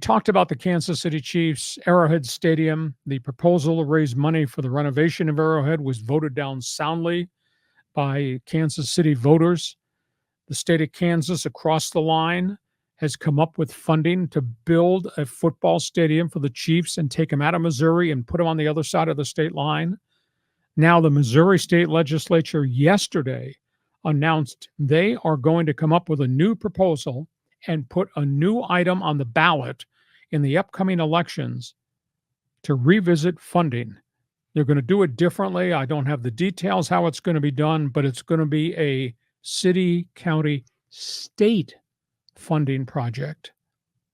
talked about the Kansas City Chiefs, Arrowhead Stadium. The proposal to raise money for the renovation of Arrowhead was voted down soundly by Kansas City voters. The state of Kansas, across the line, has come up with funding to build a football stadium for the Chiefs and take them out of Missouri and put them on the other side of the state line. Now, the Missouri State Legislature yesterday announced they are going to come up with a new proposal and put a new item on the ballot in the upcoming elections to revisit funding. They're going to do it differently. I don't have the details how it's going to be done, but it's going to be a city, county, state funding project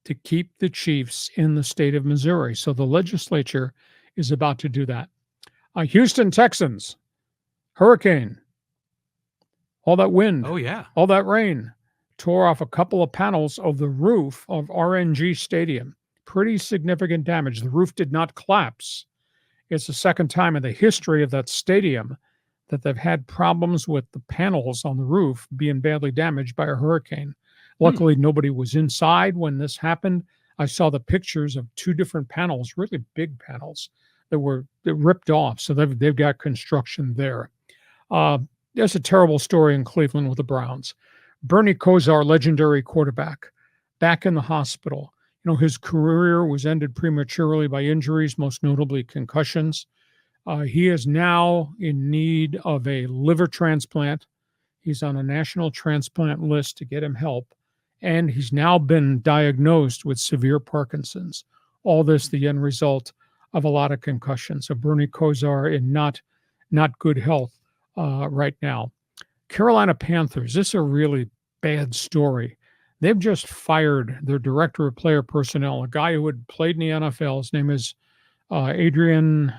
to keep the Chiefs in the state of Missouri. So the legislature is about to do that. Houston Texans, hurricane, all that wind, all that rain, tore off a couple of panels of the roof of RNG Stadium. Pretty significant damage. The roof did not collapse. It's the second time in the history of that stadium that they've had problems with the panels on the roof being badly damaged by a hurricane. Luckily, nobody was inside when this happened. I saw the pictures of two different panels, really big panels, that ripped off. So they've got construction there. There's a terrible story in Cleveland with the Browns. Bernie Kosar, legendary quarterback, back in the hospital. His career was ended prematurely by injuries, most notably concussions. He is now in need of a liver transplant. He's on a national transplant list to get him help. And he's now been diagnosed with severe Parkinson's. All this, the end result of a lot of concussions. So Bernie Kosar in not good health right now. Carolina Panthers, this is a really bad story. They've just fired their director of player personnel, a guy who had played in the NFL. His name is Adrian,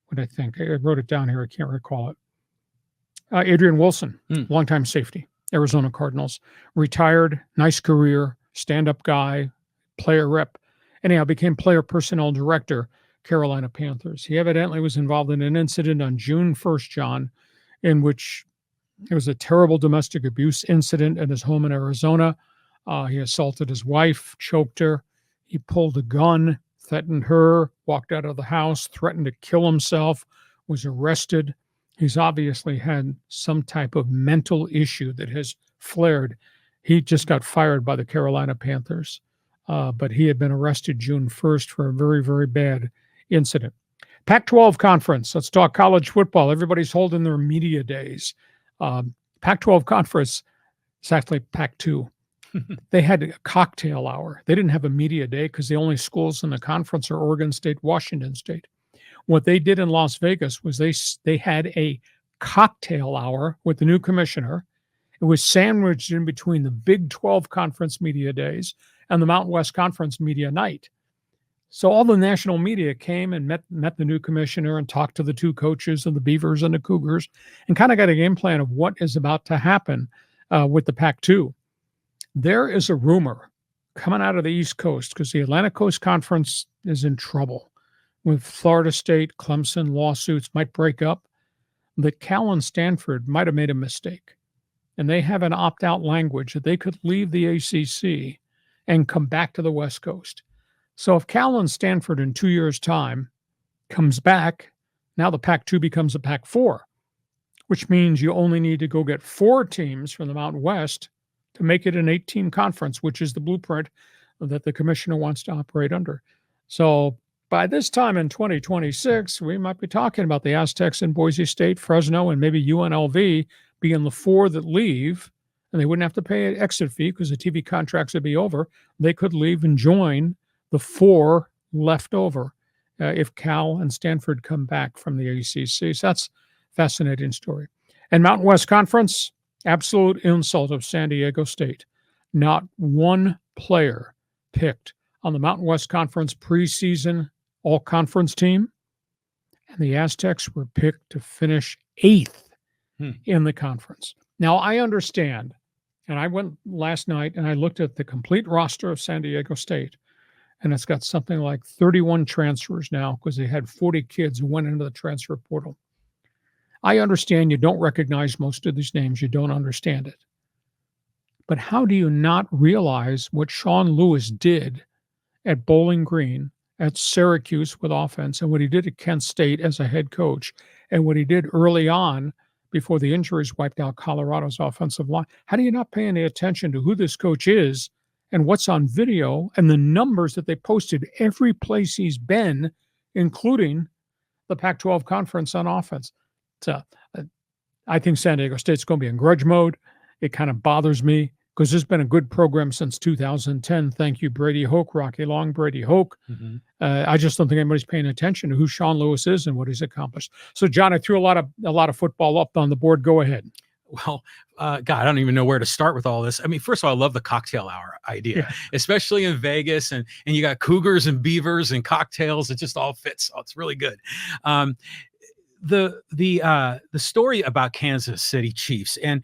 what I think, I wrote it down here, I can't recall it. Adrian Wilson, longtime safety, Arizona Cardinals, retired, nice career, stand-up guy, player rep. Anyhow, became player personnel director, Carolina Panthers. He evidently was involved in an incident on June 1st, John, in which it was a terrible domestic abuse incident at his home in Arizona. He assaulted his wife, choked her. He pulled a gun, threatened her, walked out of the house, threatened to kill himself, was arrested. He's obviously had some type of mental issue that has flared. He just got fired by the Carolina Panthers, but he had been arrested June 1st for a very, very bad incident. Pac-12 conference. Let's talk college football. Everybody's holding their media days. Pac-12 conference, it's actually Pac-2. They had a cocktail hour. They didn't have a media day because the only schools in the conference are Oregon State, Washington State. What they did in Las Vegas was they had a cocktail hour with the new commissioner. It was sandwiched in between the Big 12 conference media days and the Mountain West Conference media night. So all the national media came and met the new commissioner and talked to the two coaches of the Beavers and the Cougars and kind of got a game plan of what is about to happen with the Pac-2. There is a rumor coming out of the East Coast because the Atlantic Coast Conference is in trouble with Florida State, Clemson lawsuits might break up, that Cal and Stanford might have made a mistake. And they have an opt-out language that they could leave the ACC and come back to the West Coast. So if Cal and Stanford in 2 years' time comes back, now the Pac-2 becomes a Pac-4, which means you only need to go get 4 teams from the Mountain West to make it an 8-team conference, which is the blueprint that the commissioner wants to operate under. So by this time in 2026, we might be talking about the Aztecs and Boise State, Fresno, and maybe UNLV being the 4 that leave, and they wouldn't have to pay an exit fee because the TV contracts would be over. They could leave and join the 4 left over if Cal and Stanford come back from the ACC. So that's a fascinating story. And Mountain West Conference, absolute insult of San Diego State. Not one player picked on the Mountain West Conference preseason all-conference team, and the Aztecs were picked to finish 8th in the conference. Now, I understand, and I went last night and I looked at the complete roster of San Diego State, and it's got something like 31 transfers now because they had 40 kids who went into the transfer portal. I understand you don't recognize most of these names. You don't understand it. But how do you not realize what Sean Lewis did at Bowling Green, at Syracuse with offense, and what he did at Kent State as a head coach, and what he did early on before the injuries wiped out Colorado's offensive line. How do you not pay any attention to who this coach is and what's on video and the numbers that they posted every place he's been, including the Pac-12 conference on offense? So I think San Diego State's going to be in grudge mode. It kind of bothers me because there's been a good program since 2010. Thank you, Brady Hoke, Rocky Long, Brady Hoke. I just don't think anybody's paying attention to who Sean Lewis is and what he's accomplished. So, John, I threw a lot of football up on the board. Go ahead. Well, God, I don't even know where to start with all this. I mean, first of all, I love the cocktail hour idea, especially in Vegas, and you got cougars and beavers and cocktails. It just all fits. Oh, it's really good. The story about Kansas City Chiefs, and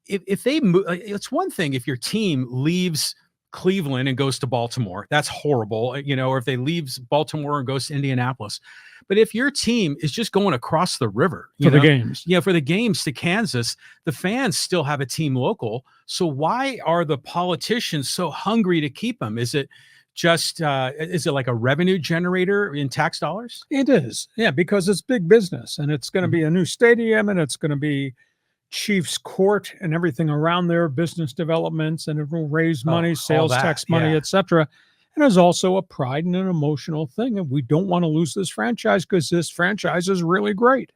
if they move, it's one thing if your team leaves Cleveland and goes to Baltimore, that's horrible, or if they leaves Baltimore and goes to Indianapolis. But if your team is just going across the river for the games, for the games to Kansas, the fans still have a team local. So why are the politicians so hungry to keep them? Is it just is it like a revenue generator in tax dollars? It is, yeah, because it's big business, and it's going to be a new stadium, and it's going to be Chiefs Court and everything around there, business developments, and it will raise money, sales tax money, etc. And there's also a pride and an emotional thing, and we don't want to lose this franchise because this franchise is really great.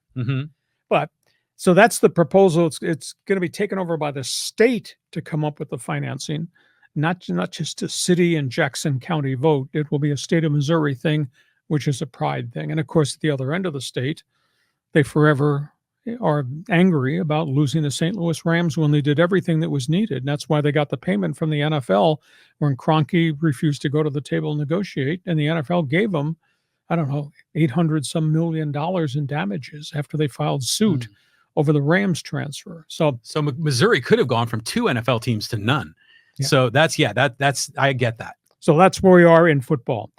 But so that's the proposal. It's going to be taken over by the state to come up with the financing, not just a city and Jackson County vote. It will be a state of Missouri thing, which is a pride thing. And of course, at the other end of the state, they forever are angry about losing the St. Louis Rams when they did everything that was needed. And that's why they got the payment from the NFL when Kroenke refused to go to the table and negotiate. And the NFL gave them, I don't know, $800 million in damages after they filed suit over the Rams transfer. So Missouri could have gone from 2 NFL teams to none. So that's I get that. So that's where we are in football.